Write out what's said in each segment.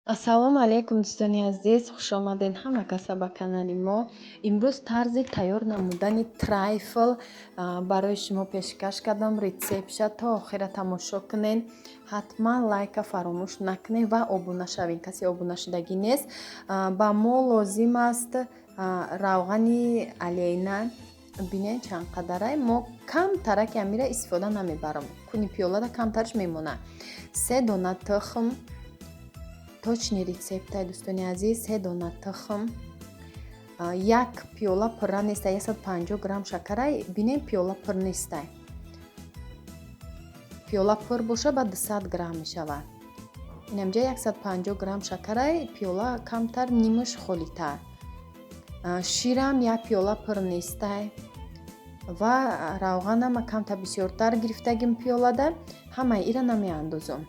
Ассалому алайкум дӯстони азиз, хушомадед ҳама каса ба канали мо. Имрӯз тарзи тайёр намудани трайфл барои шумо пешкаш кардам. Рецептша то охира тамошо кунед. Ҳатман лайка фаромӯш накунед ва обуна шавед. Касе обуна шудагӣ нест. Ба мо лозим аст равғани алейна. Бинед чанд қадарай. Мо камтараки амира истифода намебарам. Куни пиёлада камтарш мемонад. 3 дона тухм. Точни рецептай дӯстони азиз, 3 дона тухм, 1 пиёла пурра нестай, 150 грамм шакарай, бинем пиёла пур нестай. Пиёла пур боша ба 200 грамм мешавад. Инамҷа 150 грамм шакарай, пиёла камтар, нимаш холитар. Ширам 1 пиёла пур нестай ва равғанам камтар бисёртар гирифтагим пиёлада. Ҳамаи ира намеандозам.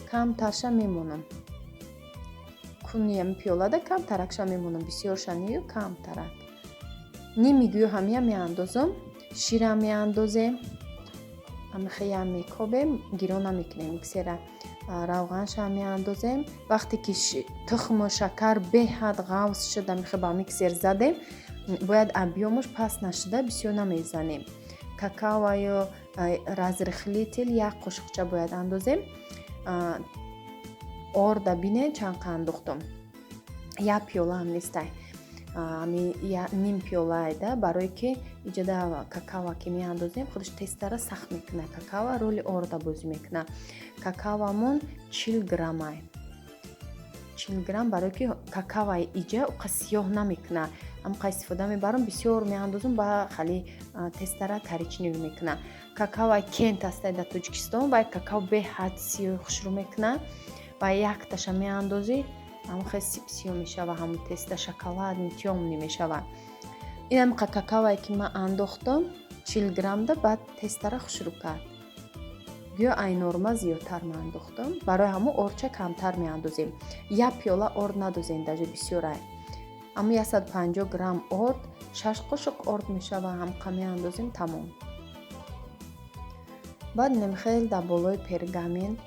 Камтарша мемонам. Куниями пиёлада камтаракша мемонам, бисёрша нею камтарак. Нимигӯ ҳамия меандозам, шира меандозем, амихе ям мекобем, гирона мекунем миксера. Равғанша меандозем. Вақте ки тухму шакар беҳад ғавз шуда амихе ба миксер задем, бояд объёмаш паст нашуда бисёр намезанем. Какаою разрыхлитель 1 қошуқча бояд андозем. Орда бинед чанд қа андохтам. 1 пиёла ҳам нестай. Ним пиёла айда, барое ки иҷода какао ки меандозем худаш тестара сахт мекуна. Какао роли орда бозӣ мекуна. Какаомон 40 грамм ай. 40 грамм, барое ки какаои иҷа уқа сиёҳ намекуна. Амқа истифода мебарам, бисёр меандозам ба хали тестара коричневӣ мекуна. Какаои кент астай дар Тоҷикистон, вай какао беҳад сиёҳ хушрӯ мекуна. Ва якташа меандозӣ, ҳамон сип-сиё мешава, ҳамон теста шоколадни тёмни мешава. Инам какаое ки ман андохтам 40 граммда, баъд тестара хушрӯ кард. Гӯё ай норма зиёдтар ман андохтам. Барои ҳамон орча камтар меандозем. 1 пиёла орд надозем, даже бисёр ай. Ҳамон 150 грамм орд, 6 қошуқ орд мешава, ҳамқа меандозем, тамом. Баъд немхел дар болои пергамент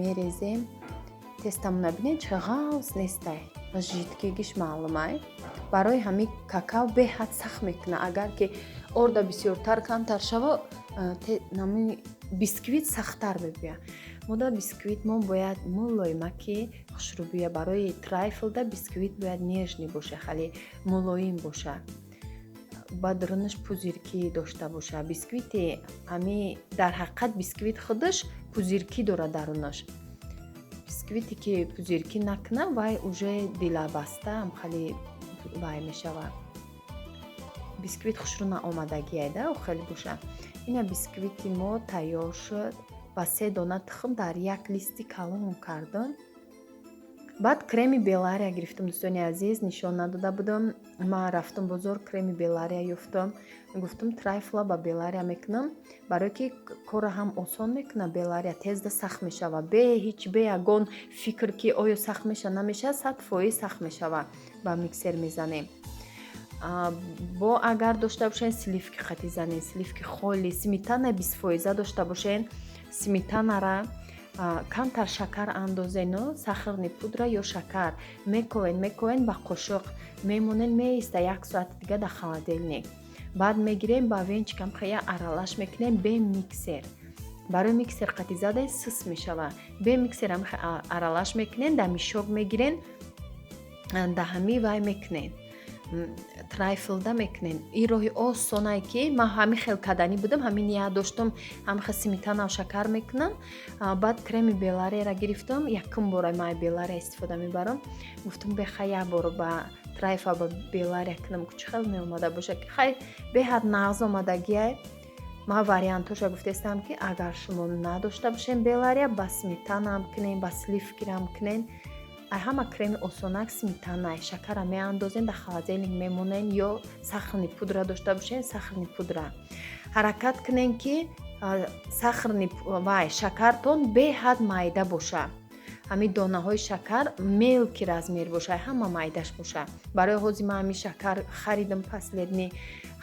мерезем. Тестамона бинед чӣ ғавз нестай, жидкигиш маълумай. Барои ҳамин какао беҳад сахт мекуна. Агар ки орда бисёртар камтар шава, бисквит сахттар бибия. Мода бисквит мо бояд мулоимаки хушрӯ бия. Барои трайфлда бисквит бояд нежни боша, хали мулоим боша. Бадрунаш пузирки дошта боша. Бисквити ами дар ҳақиқат бисквит худаш пузирки дора дарунаш. Бисквите ки пузирки накуна, вай уже дилабаста хали вай мешава. Бисквит хушрӯ наомадагӣ айда хеле боша. Ина бисквити мо тайёр шуд. Ба 3 дона тухм дар 1 листи калон кардам. Баъд креми белария гирифтам дӯстони азиз, нишон надода будам. Ман рафтам бозор, креми белария ёфтам. Гуфтам трайфла ба белария мекунам, барое ки кора ҳам осон мекуна. Белария тезда сахт мешава. Бе ягон фикр ки оё сахт меша намеша, 100% сахт мешава. Ба миксер мезанем. Бо агар дошта бошен сливки қати занем, сливки холи, сметана 20% дошта бошен, сметанара камтар шакар андозено, сахарни пудра ё шакар мековен ба қошуқ, мемонен меиста 1 соат дига дар холодильник. Баъд мегирем ба венчикам хая аралаш мекунем бе миксер. Барои миксер қати задай сус мешава. Бе миксерам аралаш мекунен, дар мишок мегирен, дар ҳами вай мекунен. Трайфлда мекунен. Ин роҳи осонае ки ман ҳамин хел кадани будам, ҳамин ния доштам, ҳамин хел сметана ва шакар мекунам. Баъд креми белариера гирифтам, якум бора ман белария истифода мебарам. Гуфтам беха як бор ба трайфа ба белария кунам, чӣ хел меомада боша ки хай беҳад нағз омадагиай. Ман вариантоша гуфтестам ки агар шумо надошта бошен белария, ба сметанам кунен, ба сливкирам кунен. Ай ҳама креми осонак сметанай, шакара меандозен, дар холодильник мемонен, ё сахарни пудра дошта бошен, сахарни пудра. Ҳаракат кунен ки сахарни вай шакартон беҳад майда боша. ҳамин донаҳои шакар мелки размер боша, ҳама майдаш боша. Барои ҳозир ман ҳамин шакар харидам, последни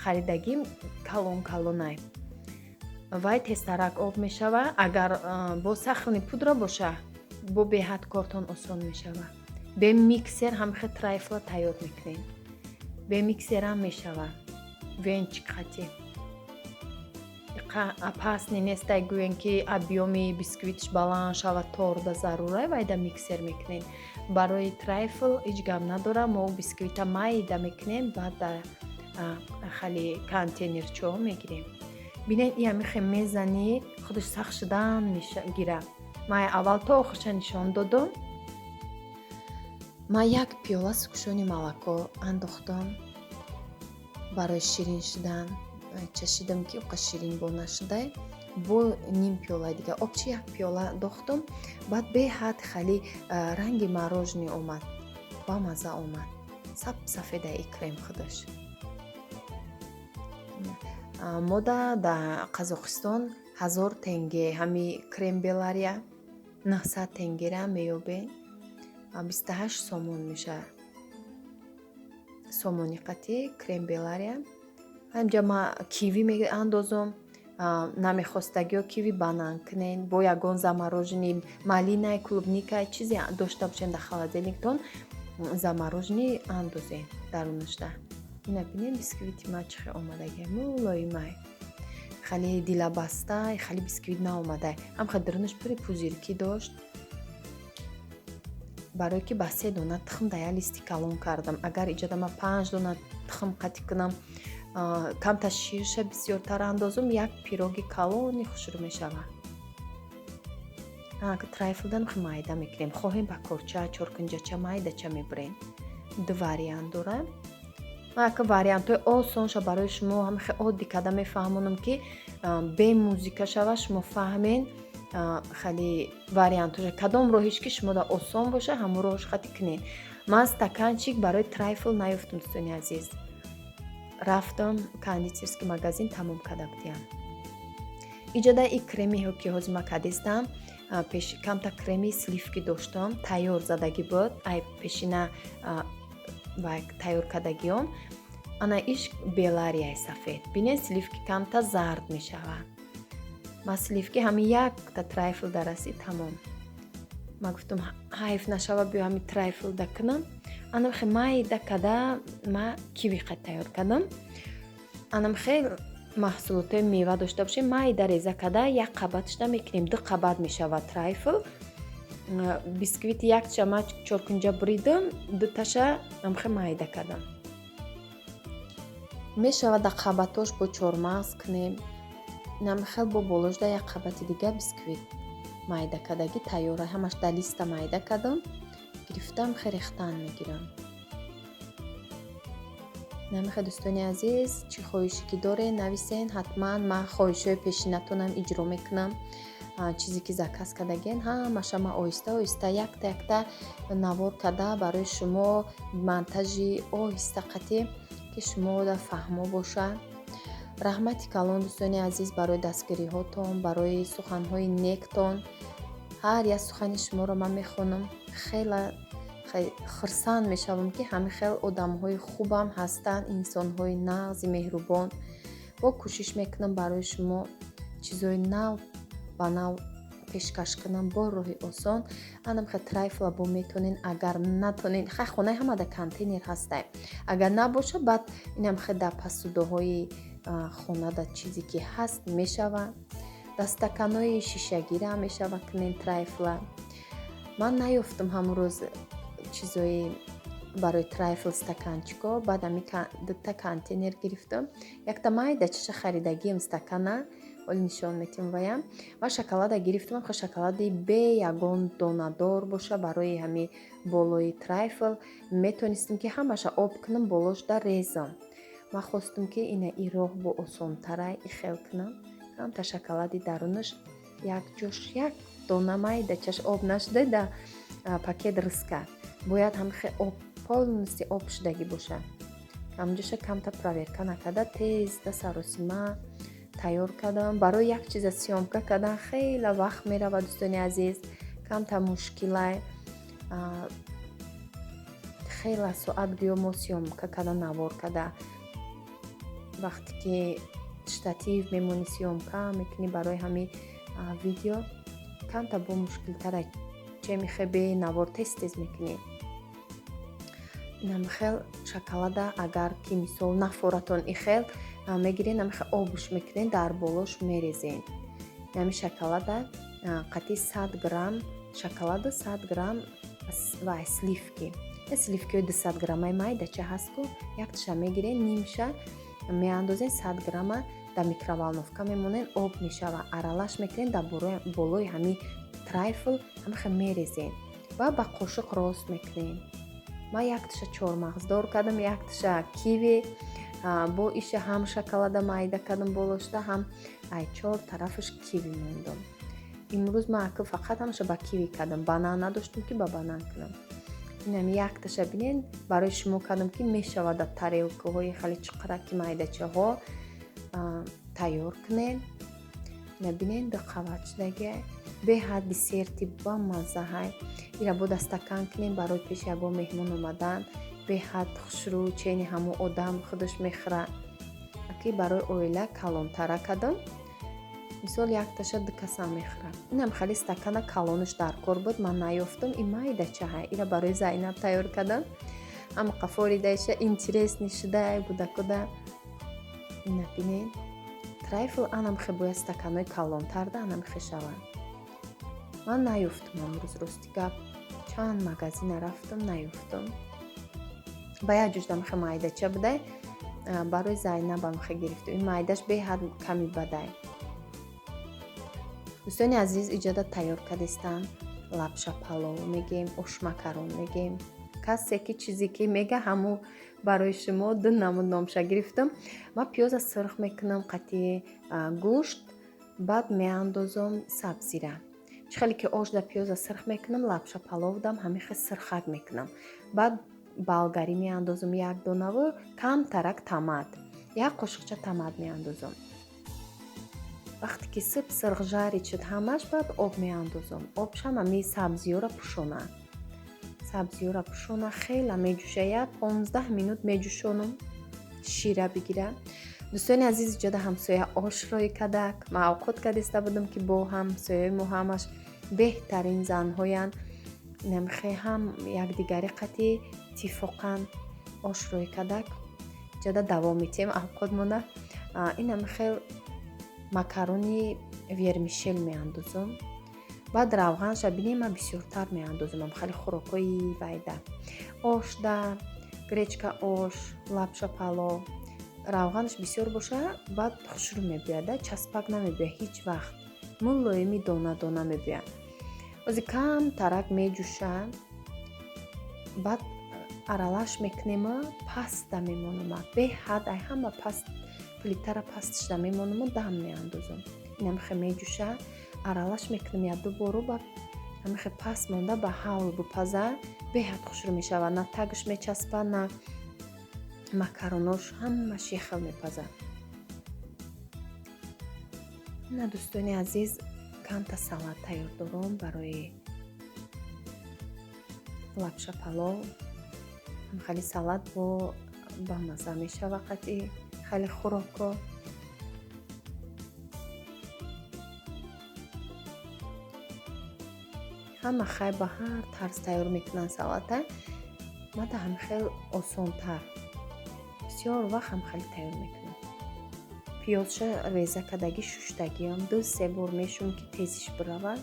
харидагим калон-калонай. Вай тестарак об мешава. Агар бо сахарни пудра боша, бо беҳад кортон осон мешавад. бе миксер ҳамихе трайфла тайёр мекунем. бе миксер ҳам мешавад. венчик хати пасни нестай гӯен ки объёми бисквитш баланд шавад торда зарура вайда миксер мекунем. барои трайфл ҳеҷ гап надора, мо бисквита майда мекунем, баъд дар хали контейнерчо мегирем. бинед и ҳамихе мезани худаш сахт шудан мегира. ман аввал то охирча нишон додам. ман 1 пиёла сукушони молоко андохтам барои ширин шудан. чашидам ки оқа ширин бо нашуда, бо ним пиёла дига обчи 1 пиёла дохтам. баъд беҳад хали ранги мороженое омад, ба маза омад, сафеда и крем худаш. мо дар Қазоқистон 1000 тенге ҳами крем белария 900 тенгера меёбем. 28 сомон меша сомони қати крем белария. ҳамҷа ма киви меандозам. намехостагиҳо киви банан кунен, бо ягон заморожени малинай, клубникай чизе дошта бошен дар холодильниктон, заморожени андозен дарунашда. ина бинем бисквити ма чӣ хел омадагия мулоимай, хали дилабастай, хали бисквит наомадай. ҳамха дарунаш пури пузирки дошт. барое ки ба 3 дона тухм дар як листи калон кардам. агар иҷода ма 5 дона тухм қатӣ кунам, камта ширша бисёртар андозам, як пироги калони хушрӯ мешавад. трайфлдан майда мекунем. хоҳем ба корча, чоркунҷача майдача мебурем. 2 вариант дора. ман як вариантҳои осонша барои шумо ҳамихе оддӣ карда мефаҳмонам ки бе музика шава шумо фаҳмен. хали вариантҳоша кадом роҳиш ки шумода осон боша ҳамон роҳш хати кунед. ман стаканчик барои трайфл наёфтам дӯстони азиз. рафтам кондитерский магазин тамом карда будиям. иҷода и кремиҳо ки ҳозир ма кардистам, пеш камта креми сливки доштам, тайёр задагӣ буд, ай пешина ва тайёр кардагиём. ана иш беларияи сафед. бинед сливки камта зард мешавад. ма сливки ҳами якта трайфл дараси тамом. ма гуфтам ҳайф нашава биё ҳами трайфл дакунам. анам хе майда када ма киви қад тайёр кардам. анам хе маҳсулотои мева дошта бошем, майда реза када як қабатшда мекунем. 2 қабат мешавад трайфл. бисквити якча ма чоркунҷа буридам, 2 таша амхе майда кардам. мешавад дар қабатош бо чормағз кунем. намхел бо болошда як қабати дига бисквит майда кадаги тайёра. ҳамаш дар листа майда кардам. гирифтам херехтан мегирам. намехе дӯстони азиз, чӣ хоҳиши ки доред нависен. ҳатман ман хоҳишҳои пешинатонам иҷро мекунам. чизе ки заказ кардаген ҳамаша ман оҳиста оҳиста якта навор карда барои шумо монтажи оҳиста қатӣ ки шумода фаҳмо бошад. раҳмати калон дӯстони азиз барои дастгириҳотон, барои суханҳои нектон. ҳар як сухани шуморо ман мехонам. хела хурсанд мешавам ки ҳамин хел одамҳои хубам ҳастанд, инсонҳои нағзи меҳрубон. бо кӯшиш мекунам барои шумо чизои нав ба нав пешкаш кунам бо роҳи осон. анамхе трайфла бо метонен, агар натонен хай хонаи ҳамада контейнер ҳастай. агар набошад баъд инамхе дар посудоҳои хонада чизе ки ҳаст мешавад. дар стаканои шишагира мешавад кунен трайфла. ман наёфтам ҳамон рӯз чизои барои трайфл стаканчико. баъд ами 2 контейнер гирифтам. якта майдачаша харидагием стакана, оли нишон метим ваям. ва шоколада гирифтам. хо шоколади бе ягон донадор боша барои ҳами болои трайфл. метонистам ки ҳамаша об кунам, болошда резам. ма хостам ки ина и роҳ бо осонтара и хел кунам. камта шоколади дарунаш як ҷош як дона майдачаш об нашуда дар пакет рыска. бояд ҳамихе об полностью об шудагӣ бошад. ҳамҷоша камта проверка накарда тезда саросима тайёр кардам. барои як чиза сёмка кардан хела вақт меравад дӯстони азиз. камта мушкилай. хела соат гӯё мо сёмка карда навор карда. вақте ки штатив мемони сёмка мекунӣ барои ҳами видео, камта бо мушкилтара чӣ мехебе навор тез мекунӣ. намихел шоколада агар ки мисол нафоратон ихел мегирен намихел обуш мекунен дар болош мерезен. Яъни шоколада қатъи 100 грамм шоколаду 100 грамм ва сливки. Сливкиҳои 200 граммаи майдача ҳастку якташа мегирен нимша меандозен 100 грамма дар микроволновка мемонен об мешава аралаш мекунен дар болои ҳами трайфл ҳамихел мерезен ва ба қошиқ рост мекунен. ман якташа чормағздор кардам, якташа киви бо иша ҳам шоколада майда кардам болошта, ҳам ай чор тарафаш киви мондам. имрӯз ман акл фақат ҳамаша ба киви кардам, банан надоштам ки ба банан кунам. инам якташа бинен барои шумо кардам ки мешавад дар тарелкаҳои хеле чуқраки майдачаҳо тайёр кунен. ина бинен диққавачдаги беҳад десерти бамаззаҳай. ира бо дастакан кунем барои пеш ягон меҳмон омадан беҳад хушрӯ чени ҳамон одам худаш мехӯра. аки барои оила калонтара кардам. мисол якташа ду каса мехӯра. инам хали стакана калонаш дар кор буд, ман наёфтам. и майдачаҳай ира барои Зайнаб тайёр кардам. ҳама қафоридаиша интересни шудай будакуда. ина бинен трайфл анамхе бояд стаканои калонтарда анамхе шавад. ман наёфтам амрӯз рости гап чанд магазина рафтам наёфтам. ба як ҷӯш дамхе майдача будай барои Зайнаб амхе гирифтам. ин майдаш беҳад ками бадай. дӯстони азиз иҷозат тайёр кардистан лапша палов мегем, ош макарон мегем. касе ки чизе ки мега ҳамо барои шумо ду намуд номша гирифтам. ман пиёза сирх мекунам қатъи гӯшт баъд меандозам сабзира. чӣ хеле ки ош дар пиёза сирх мекунам лапша паловдам ҳамихе сирхак мекунам. баъд балгарӣ меандозам як донаву кам тарак томат як қошиқча томат меандозам. вақте ки сиб сирғжарид шуд ҳамаш баъд об меандозам. обшам ами сабзиёра пӯшона. сабзиёра пӯшона хела меҷӯша як 15 минут меҷӯшонам шира бигира. дӯстони азиз иҷода ҳамсоя ош рой кадак. ман авқот кардиста будам ки бо ҳамсояи мо ҳамаш беҳтарин занҳоянд. намхе ҳам якдигари қатъи тифоқан ош рой кадак. иҷода давом метем авқот монда. ин намхел макарони вермишел меандозам. баъд равғанша бинем ман бисёртар меандозам. хеле хӯрокҳои вайда ош да гречка ош лапша палов равғанаш бисёр боша баъд хушрӯ мебияд, часпак намебияд ҳеҷ вақт. мулоими дона дона мебияд. ози кам тарак меҷӯша. баъд аралаш мекунем паста мемонам. беҳад ай ҳама паст плитара пасташда мемонам дам меандозам. инамхе меҷӯша аралаш мекунам як ду бору ба ҳамихе паст монда ба ҳавл бупаза беҳад хушрӯ мешавад. на тагш мечаспад на макаронош ҳамаш яхел мепаза. ина дӯстони азиз камта салат тайёр дорам барои лапша палов. хали салат ба маза мешава қатъи хеле хӯроко. ҳама хай ба ҳар тарз тайёр мекунанд салата. ман да ҳамхел осонтар бисёр вақт ҳамхеле тайёр мекунам. пиёзша реза кардаги шуштагиам 2-3 бор мешум ки тезиш биравад.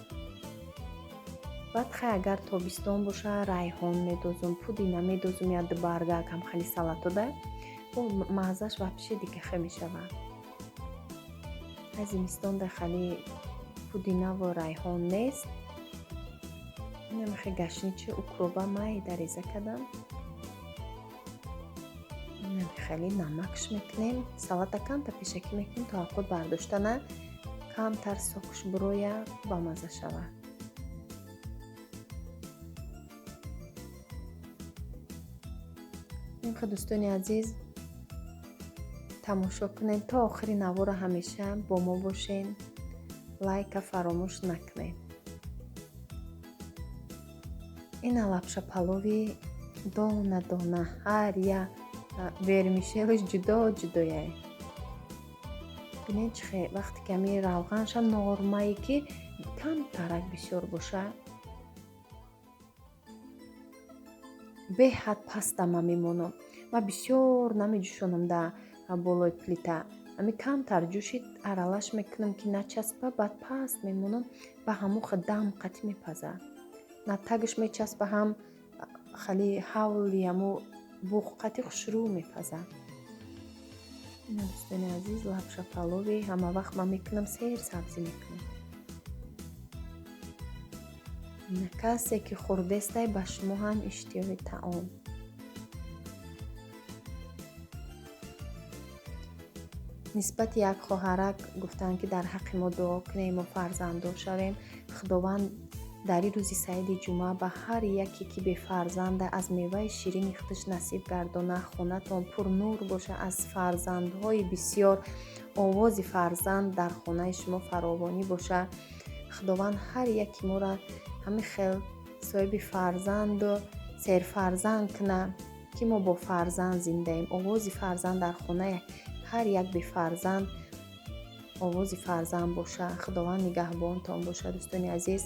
баъд хай агар тобистон боша райҳон медозам, пудина медозам як ду баргак ҳамхели салатода бо маззаш вобше дига хе мешавад. зимистонда хали пудина ва райҳон нест. намхе гашничи укроба майда реза кардам. хеле намакш мекунем. салата камта пешакӣ мекунем то авқот бардоштана камтар сокш бироя ба маза шавад. намхе дӯстони азиз тамошо кунед то охири навора. ҳамеша бо мо бошен. лайка фаромӯш накунед. ина лапша палови дона дона ҳар як вермишелш ҷудо ҷудояй. бинед чихе вақте ки ами равғанша нормае ки кам тарак бисёр боша беҳад пастама мемонам. Ма бисёр намеҷӯшонам дар болои плита. Ами камтар ҷӯши аралаш мекунам, ки начаспа, баъд паст мемонам, ба ҳамоха дам қатӣ мепазад. На тагаш мечаспа, ҳам хали ҳавли ҳамо буғ қатӣ хушрӯ мепазад. ина дӯстони азиз, лапша палови ҳама вақт ман мекунам, сер сабзӣ мекунам. ина касе ки хурдестай ба шумо ҳам иштиёқи таом. нисбати як хоҳарак гуфтанд, ки дар ҳаққи мо дуо кунем, мо фарзанддор шавем. худованд дар ин рӯзи саиди ҷумъа ба ҳар яке ки бефарзанда аз меваи ширини худаш насиб гардона. хонатон пурнур боша аз фарзандҳои бисёр. овози фарзанд дар хонаи шумо фаровонӣ боша. худованд ҳар яки моро ҳамин хел соҳиби фарзанду серфарзанд куна, ки мо бо фарзанд зиндаем. овози фарзанд дар хонаи ҳар як бефарзанд овози фарзанд боша. худованд нигаҳбонтон боша. дӯстони азиз,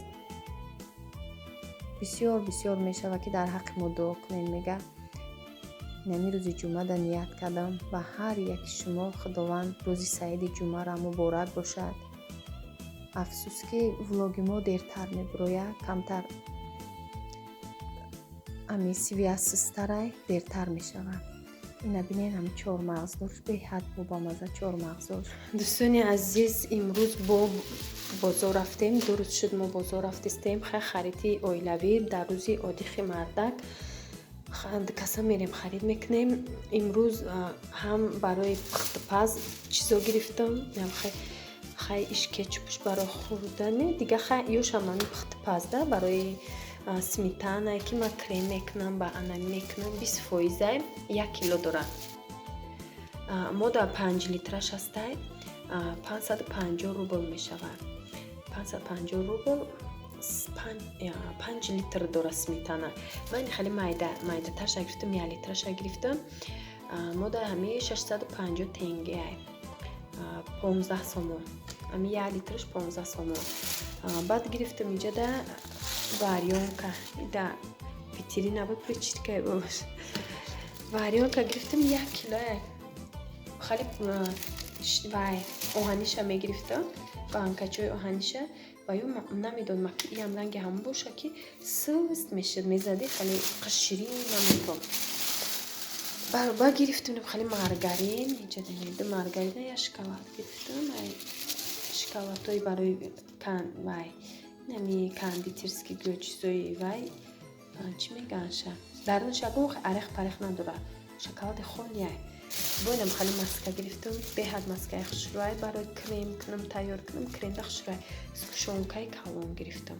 бисёр бисёр мешавад ки дар ҳаққи мо дуо кунем. мега намин рӯзи ҷумъада ният кардам ба ҳар яки шумо худованд рӯзи саиди ҷумъаро муборак бошад. афсус ки влоги мо дертар мебирояд, камтар ами связсизтарай дертар мешавад. ина бинен ҳам чормағздор беҳад бобамаза чормағздор. дӯстони азиз, имрӯз бо бозор рафтем. 2 рӯз шуд мо бозор рафтистем. хариди оилавӣ дар рӯзи одихи мардак каса мерем харид мекунем. имрӯз ҳам барои пухтупаз чизо гирифтам. хай иш кетчупш барои хӯрдане дига хай ёшамани пухтупазда барои сметана ки ма крем мекунам, ба анами мекунам 20% 1 кило дорад. мода 5 литраш ҳастай 550 рубл мешавад. 550 рубл 5 литр дорад сметана. ман хали майдаташа гирифтам, 1 литраша гирифтам. мода ҳами 650 тенге 15 сомон. ами 1 литраш 15 сомон. баъд гирифтам инҷада варёнка да витрина выпричка бош. варёнка гирифтам 1 кило. хали вай оҳаниша мегирифтам. банкачои оҳаниша ва ё намедон ки ям ранги ҳам боша ки сӯст мешуд мезади хали қаширин намекон. ба гирифтам хали маргарин инҷада неда маргарина я шоколад гирифтам. шоколадҳои барои вай нами кондитерский гӯ чизои вай чӣ мегаша дарунаш ягон арех парех надорад. шоколади холия. боидам хали маска гирифтам. беҳад маскаи хушрӯй барои крем кунам тайёр кунам. кремда хушрӯй сушонкаи калон гирифтам.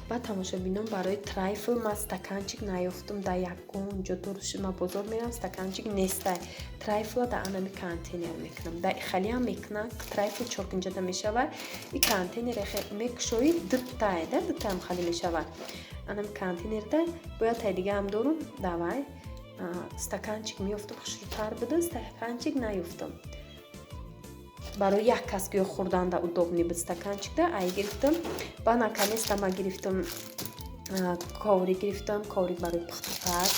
ба тамошобинон барои трайфл ма стаканчик наёфтам. да ягон ҷо дурши ма бозор мерам стаканчик нестай. трайфла да анами контейнер мекунам. да халиам мекунам трайфл чок инҷада мешавад. и контейнер мекушои дуттай да дутам хали мешавад. анами контейнерда бояд тай дига ам дорум давай стаканчик меёфтам хушрӯтар буда стаканчик наёфтам. барои як кас ки хӯрданда удобни буд стаканчикда ай гирифтам. ба наконец-то ма гирифтам коврик гирифтам. коврик барои пухтупаз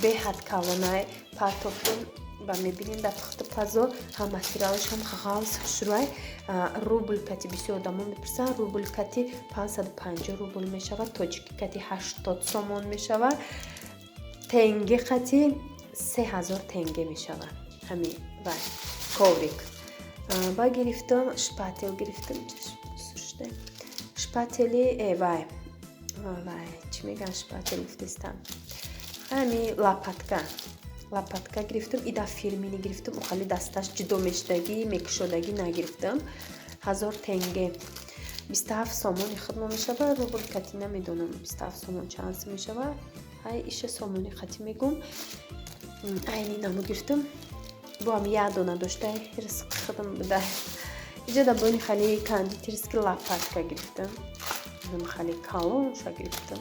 беҳад калонай партофтам. ба мебинем дар пухтупазо ҳам материалаш ҳам ғалз хушрӯй. рубл кати бисёр одамон мепурсанд. рубл кати 550 рубл мешавад. тоҷики кати 80 сомон мешавад. тенге кати 3000 тенге мешавад. ҳамин вай коврик. ба гирифтам шпател гирифтам. шпатели вай чӣ мегӯянд шпател гуфтестам. ҳамин лопатка гирифтам. ида фирмини гирифтам. хали дасташ ҷудо мешудагӣ мекушодагӣ нагирифтам. 1000 тенге 27 сомони худмо мешавад. рубл кати намедонам 27 сомон чанд сом мешавад. ҳай иша сомони хати мегум. айни намо гирифтам. бо ам я дона доштай ризқи худам буда. инҷада бони хали кондитерский лопатка гирифтам. хали калонша гирифтам.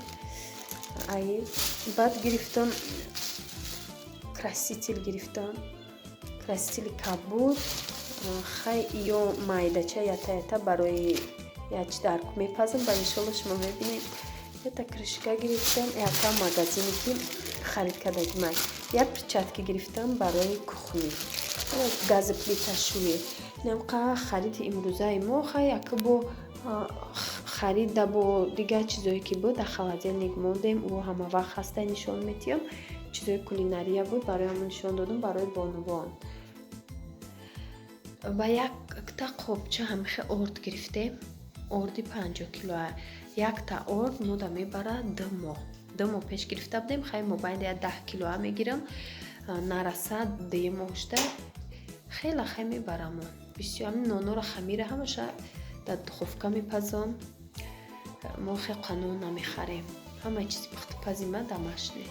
ай баъд гирифтам краситель гирифтам. красители кабуд хай ё майдача ята барои яч дарк мепазам. ба иншалло шумо мебинед. ята кришка гирифтам. ята магазини ки харид кардаги ман як перчатка гирифтам барои кухни гази плиташӯӣ. Инам қа хариди имрӯзаи мо яка бо харида бо дигар чизое ки буд дар холодильник мондем ӯ ҳама вақт ҳастай нишон метиҳам. Чизои кулинария буд бароямон нишон додам барои бонувон. Ва якта қобча ҳамихе орд гирифтем. Орди 50 килоа. Якта орд мода мебарад 2 моҳ. 2 моҳ пеш гирифта будем. Хай мобайни 10 килоа мегирам. Нарасад 2 моҳ шуда хела хай мебарам. Бисёр ҳамин нонора хамира ҳамаша дар духовка мепазам. Мо хе қанун намехарем. Ҳама чизи пухтипази ма дар машне.